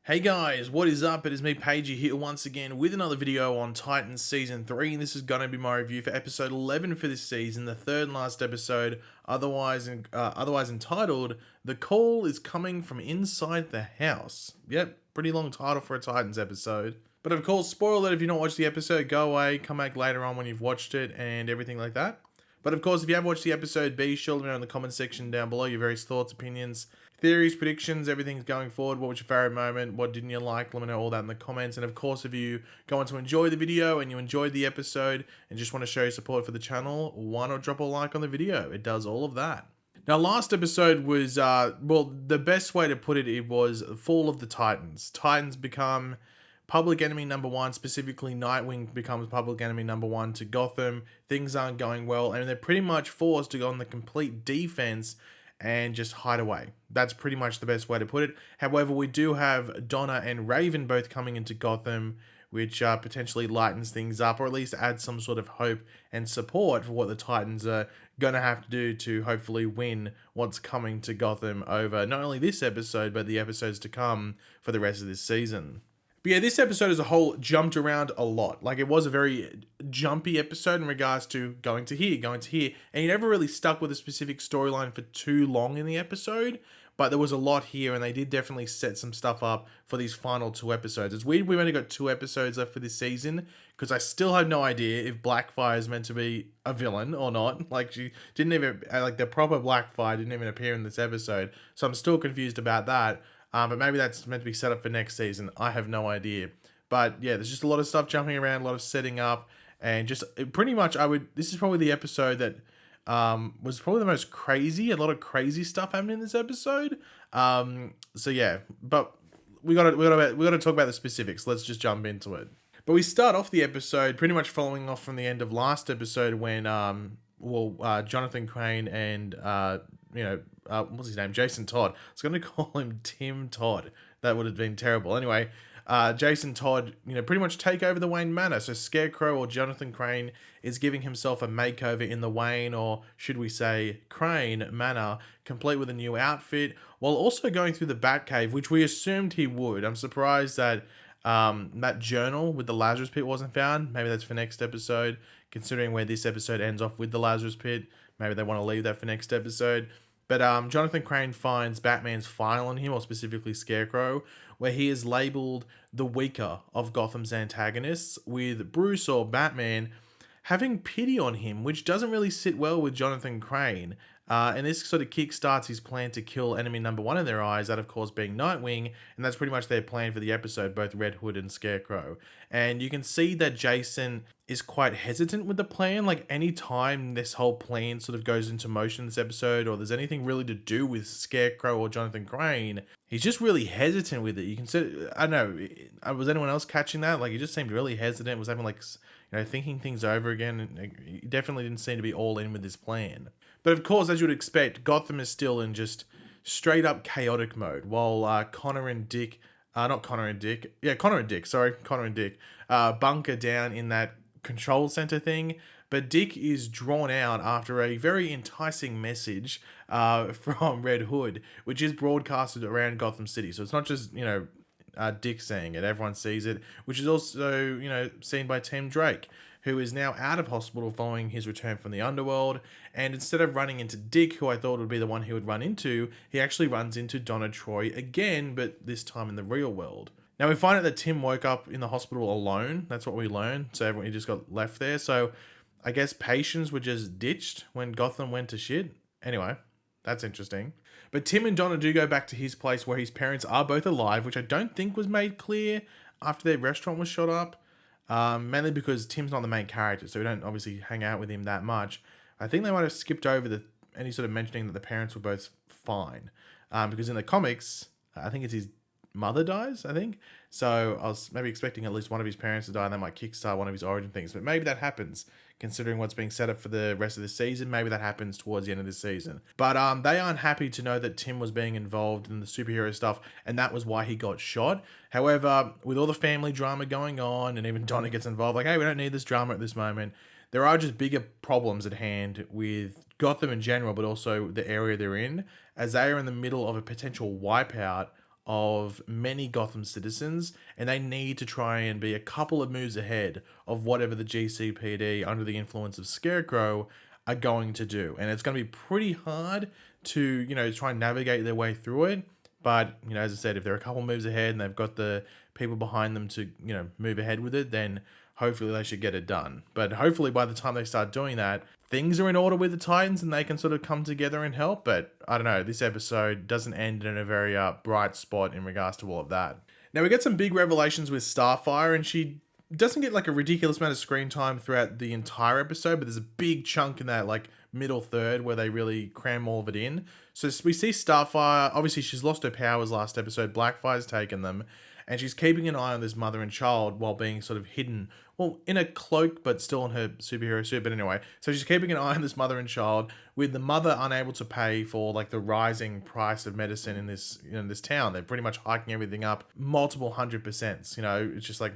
Hey guys, what is up? It is me, Pagey, here once again with another video on Titans Season 3, and this is going to be my review for episode 11 for this season, the third and last episode, otherwise entitled, The Call is Coming from Inside the House. Yep, pretty long title for a Titans episode. But of course, spoiler alert, if you've not watched the episode, go away, come back later on when you've watched it and everything like that. But of course, if you have watched the episode, be sure to let me know in the comment section down below your various thoughts, opinions, theories, predictions, everything's going forward. What was your favorite moment? What didn't you like? Let me know all that in the comments. And of course, if you go on to enjoy the video and you enjoyed the episode and just want to show your support for the channel, why not drop a like on the video? It does all of that. Now, last episode was, the best way to put it, it was Fall of the Titans. Titans become public enemy number one, specifically Nightwing becomes public enemy number one to Gotham. Things aren't going well, and they're pretty much forced to go on the complete defense and just hide away. That's pretty much the best way to put it. However, we do have Donna and Raven both coming into Gotham, which potentially lightens things up, or at least adds some sort of hope and support for what the Titans are going to have to do to hopefully win what's coming to Gotham over not only this episode, but the episodes to come for the rest of this season. But yeah, this episode as a whole jumped around a lot. Like, it was a very jumpy episode in regards to going to here, and you never really stuck with a specific storyline for too long in the episode, but there was a lot here, and they did definitely set some stuff up for these final two episodes. It's weird we've only got two episodes left for this season, because I still have no idea if Blackfire is meant to be a villain or not. Like, she didn't even, like, the proper Blackfire didn't even appear in this episode, so I'm still confused about that. But maybe that's meant to be set up for next season. I have no idea. But yeah, there's just a lot of stuff jumping around, a lot of setting up, and just pretty much this is probably the episode that was probably the most crazy. A lot of crazy stuff happened in this episode. So yeah, but we gotta talk about the specifics. Let's just jump into it. But we start off the episode pretty much following off from the end of last episode when Jonathan Crane and what's his name? Jason Todd. I was going to call him Tim Todd. That would have been terrible. Anyway, Jason Todd, pretty much take over the Wayne Manor. So Scarecrow, or Jonathan Crane, is giving himself a makeover in the Wayne, or should we say Crane Manor, complete with a new outfit, while also going through the Batcave, which we assumed he would. I'm surprised that that journal with the Lazarus Pit wasn't found. Maybe that's for next episode, considering where this episode ends off with the Lazarus Pit. Maybe they want to leave that for next episode. But Jonathan Crane finds Batman's file on him, or specifically Scarecrow, where he is labeled the weaker of Gotham's antagonists, with Bruce, or Batman, having pity on him, which doesn't really sit well with Jonathan Crane. And this sort of kickstarts his plan to kill enemy number one in their eyes, that of course being Nightwing, and that's pretty much their plan for the episode, both Red Hood and Scarecrow. And you can see that Jason is quite hesitant with the plan. Like, any time this whole plan sort of goes into motion in this episode, or there's anything really to do with Scarecrow or Jonathan Crane, he's just really hesitant with it. You can see, I don't know, was anyone else catching that? Like, he just seemed really hesitant, was having like, thinking things over again, and he definitely didn't seem to be all in with this plan. But of course, as you would expect, Gotham is still in just straight up chaotic mode, while Connor and Dick, Connor and Dick, bunker down in that control center thing. But Dick is drawn out after a very enticing message from Red Hood, which is broadcasted around Gotham City. So it's not just, Dick saying it, everyone sees it, which is also, seen by Tim Drake, who is now out of hospital following his return from the underworld. And instead of running into Dick, who I thought would be the one he would run into, he actually runs into Donna Troy again, but this time in the real world. Now we find out that Tim woke up in the hospital alone. That's what we learn. So everyone, he just got left there. So I guess patients were just ditched when Gotham went to shit. Anyway, that's interesting. But Tim and Donna do go back to his place where his parents are both alive, which I don't think was made clear after their restaurant was shot up. Mainly because Tim's not the main character, so we don't obviously hang out with him that much. I think they might have skipped over any sort of mentioning that the parents were both fine. Because in the comics, I think it's his mother dies, I think. So I was maybe expecting at least one of his parents to die, and that might kickstart one of his origin things. But maybe that happens, considering what's being set up for the rest of the season. Maybe that happens towards the end of the season. But they aren't happy to know that Tim was being involved in the superhero stuff, and that was why he got shot. However, with all the family drama going on, and even Donna gets involved, like, hey, we don't need this drama at this moment. There are just bigger problems at hand with Gotham in general, but also the area they're in, as they are in the middle of a potential wipeout of many Gotham citizens, and they need to try and be a couple of moves ahead of whatever the GCPD, under the influence of Scarecrow, are going to do. And it's going to be pretty hard to, try and navigate their way through it. But, as I said, if they're a couple moves ahead and they've got the people behind them to, move ahead with it, then hopefully they should get it done. But hopefully by the time they start doing that, things are in order with the Titans and they can sort of come together and help. But I don't know, this episode doesn't end in a very bright spot in regards to all of that. Now we get some big revelations with Starfire, and she doesn't get like a ridiculous amount of screen time throughout the entire episode, but there's a big chunk in that like middle third where they really cram all of it in. So we see Starfire, obviously she's lost her powers last episode, Blackfire's taken them, and she's keeping an eye on this mother and child while being sort of hidden, well, in a cloak, but still in her superhero suit. But anyway, so she's keeping an eye on this mother and child, with the mother unable to pay for like the rising price of medicine in this, this town. They're pretty much hiking everything up multiple 100%. It's just like,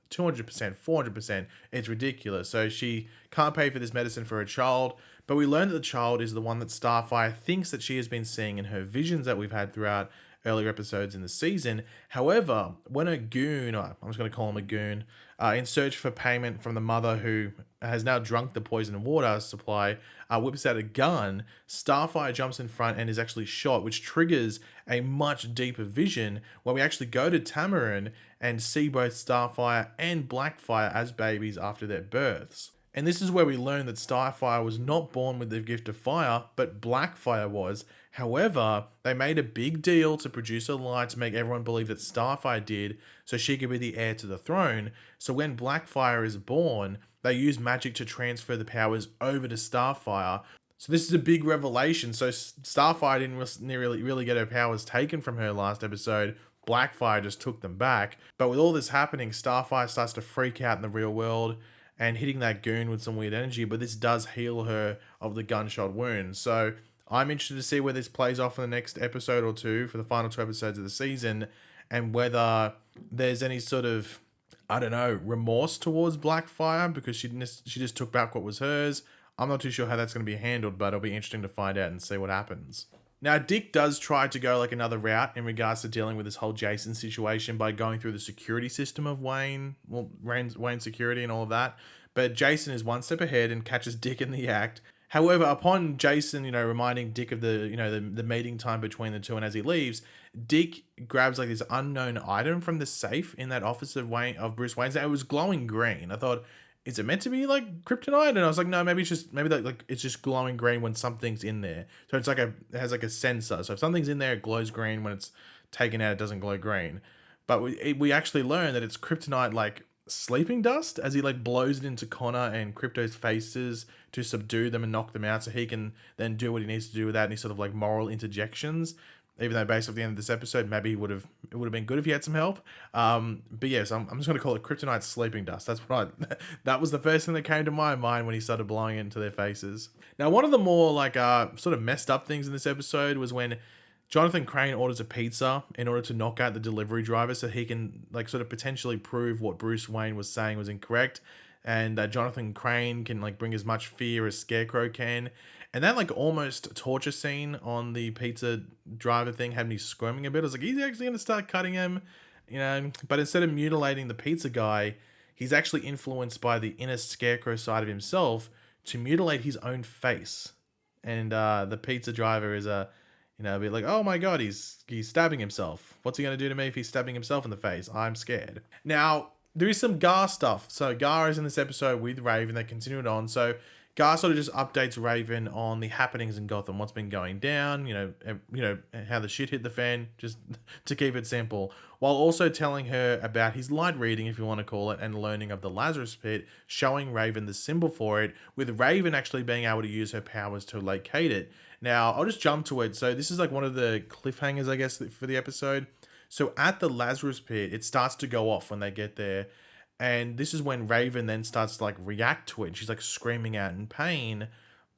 200%, 400%. It's ridiculous. So she can't pay for this medicine for her child, but we learn that the child is the one that Starfire thinks that she has been seeing in her visions that we've had throughout earlier episodes in the season. However, when a goon, I'm just going to call him a goon, in search for payment from the mother who has now drunk the poison water supply, whips out a gun, Starfire jumps in front and is actually shot, which triggers a much deeper vision where we actually go to Tamarin and see both Starfire and Blackfire as babies after their births. And this is where we learn that Starfire was not born with the gift of fire, but Blackfire was. However, they made a big deal to produce a lie to make everyone believe that Starfire did, so she could be the heir to the throne. So when Blackfire is born, they use magic to transfer the powers over to Starfire. So this is a big revelation. So Starfire didn't really get her powers taken from her last episode. Blackfire just took them back. But with all this happening, Starfire starts to freak out in the real world and hitting that goon with some weird energy, but this does heal her of the gunshot wound. So I'm interested to see where this plays off in the next episode or two for the final 2 episodes of the season, and whether there's any sort of, remorse towards Blackfire because she just took back what was hers. I'm not too sure how that's going to be handled, but it'll be interesting to find out and see what happens. Now, Dick does try to go like another route in regards to dealing with this whole Jason situation by going through the security system of Wayne Security and all of that. But Jason is one step ahead and catches Dick in the act. However, upon Jason, reminding Dick of the meeting time between the two, and as he leaves, Dick grabs like this unknown item from the safe in that office of Bruce Wayne's. And it was glowing green. I thought, is it meant to be like kryptonite? And I was like, no, maybe it's just glowing green when something's in there. So it's like it has like a sensor. So if something's in there, it glows green. When it's taken out, it doesn't glow green. But we actually learn that it's kryptonite like sleeping dust, as he like blows it into Connor and Crypto's faces to subdue them and knock them out, so he can then do what he needs to do without any sort of like moral interjections. Even though based off the end of this episode, maybe it would have been good if he had some help. But yes, I'm just going to call it kryptonite sleeping dust. That's what that was the first thing that came to my mind when he started blowing it into their faces. Now, one of the more like sort of messed up things in this episode was when Jonathan Crane orders a pizza in order to knock out the delivery driver so he can like sort of potentially prove what Bruce Wayne was saying was incorrect. And Jonathan Crane can like bring as much fear as Scarecrow can. And that like almost torture scene on the pizza driver thing had me squirming a bit. I was like, he's actually going to start cutting him, But instead of mutilating the pizza guy, he's actually influenced by the inner Scarecrow side of himself to mutilate his own face. And the pizza driver is a bit like, oh my god, he's stabbing himself. What's he going to do to me if he's stabbing himself in the face? I'm scared. Now, there is some Gar stuff. So Gar is in this episode with Raven. They continue it on. So Gar sort of just updates Raven on the happenings in Gotham, what's been going down, how the shit hit the fan, just to keep it simple, while also telling her about his light reading, if you want to call it, and learning of the Lazarus Pit, showing Raven the symbol for it, with Raven actually being able to use her powers to locate it. Now, I'll just jump to it. So this is like one of the cliffhangers, I guess, for the episode. So at the Lazarus Pit, it starts to go off when they get there. And this is when Raven then starts to like react to it. She's like screaming out in pain,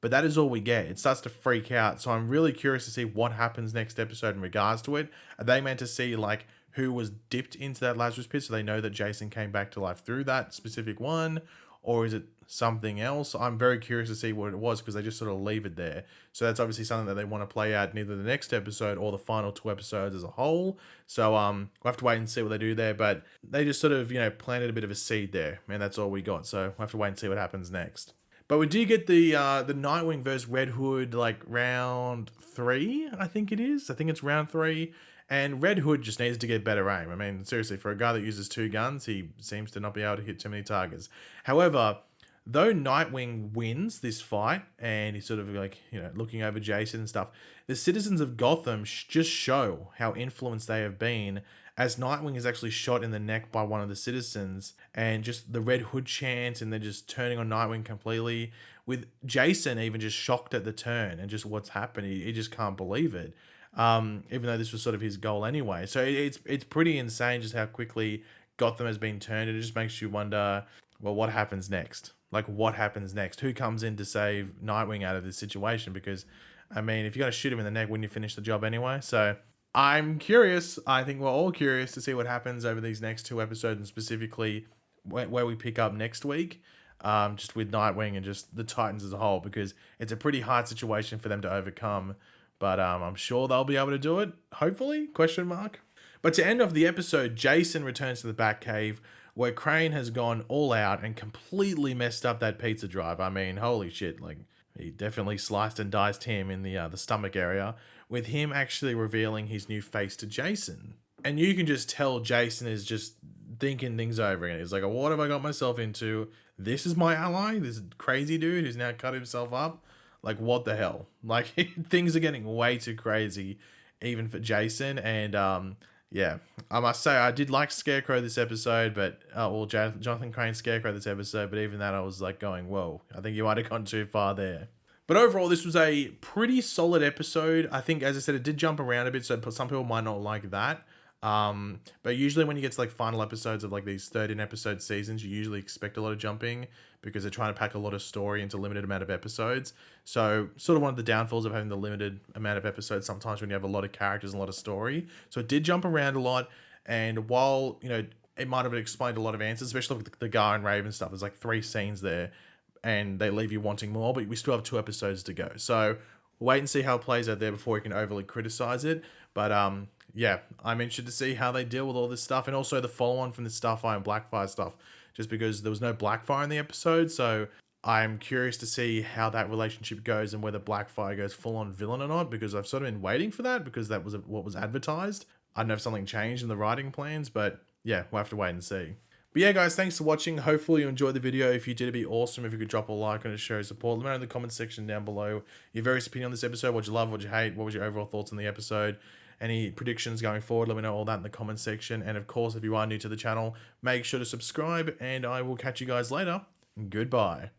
but that is all we get. It starts to freak out. So I'm really curious to see what happens next episode in regards to it. Are they meant to see like who was dipped into that Lazarus Pit so they know that Jason came back to life through that specific one? Or is it something else. I'm very curious to see what it was because they just sort of leave it there. So that's obviously something that they want to play out in either the next episode or the final 2 episodes as a whole. So we'll have to wait and see what they do there. But they just sort of, planted a bit of a seed there, and that's all we got. So we'll have to wait and see what happens next. But we do get the Nightwing versus Red Hood like round 3, I think it is. I think it's round 3. And Red Hood just needs to get better aim. I mean, seriously, for a guy that uses 2 guns, he seems to not be able to hit too many targets. However, though Nightwing wins this fight, and he's sort of like, looking over Jason and stuff, the citizens of Gotham just show how influenced they have been, as Nightwing is actually shot in the neck by one of the citizens, and just the Red Hood chant, and they're just turning on Nightwing completely, with Jason even just shocked at the turn and just what's happened. He just can't believe it. Even though this was sort of his goal anyway. So it's pretty insane just how quickly Gotham has been turned. It just makes you wonder, well, what happens next? Like, what happens next? Who comes in to save Nightwing out of this situation? Because, I mean, if you're going to shoot him in the neck, wouldn't you finish the job anyway? So I'm curious. I think we're all curious to see what happens over these next 2 episodes, and specifically where we pick up next week. Just with Nightwing and just the Titans as a whole, because it's a pretty hard situation for them to overcome. But I'm sure they'll be able to do it, hopefully, question mark. But to end off the episode, Jason returns to the Batcave, where Crane has gone all out and completely messed up that pizza drive. I mean, holy shit, like, he definitely sliced and diced him in the stomach area, with him actually revealing his new face to Jason. And you can just tell Jason is just thinking things over, and he's like, what have I got myself into? This is my ally? This crazy dude who's now cut himself up? Like, what the hell? Like, things are getting way too crazy, even for Jason. And, yeah, I must say, I did like Scarecrow this episode, but, Jonathan Crane Scarecrow this episode, but even that, I was like going, whoa, I think you might have gone too far there. But overall, this was a pretty solid episode. I think, as I said, it did jump around a bit, so some people might not like that. But usually when you get to like final episodes of like these 13 episode seasons, you usually expect a lot of jumping because they're trying to pack a lot of story into a limited amount of episodes. So sort of one of the downfalls of having the limited amount of episodes sometimes when you have a lot of characters and a lot of story. So it did jump around a lot. And while, it might have explained a lot of answers, especially with the Gar and Raven stuff, there's like 3 scenes there and they leave you wanting more, but we still have 2 episodes to go. So wait and see how it plays out there before we can overly criticize it. But, yeah, I'm interested to see how they deal with all this stuff, and also the follow-on from the Starfire and Blackfire stuff, just because there was no Blackfire in the episode, so I'm curious to see how that relationship goes and whether Blackfire goes full-on villain or not, because I've sort of been waiting for that, because that was what was advertised. I don't know if something changed in the writing plans, but yeah, we'll have to wait and see. But yeah, guys, thanks for watching. Hopefully you enjoyed the video. If you did, it'd be awesome if you could drop a like on it, show support. Let me know in the comment section down below your various opinion on this episode, what you love, what you hate, what was your overall thoughts on the episode. Any predictions going forward, let me know all that in the comment section. And of course, if you are new to the channel, make sure to subscribe, and I will catch you guys later. Goodbye.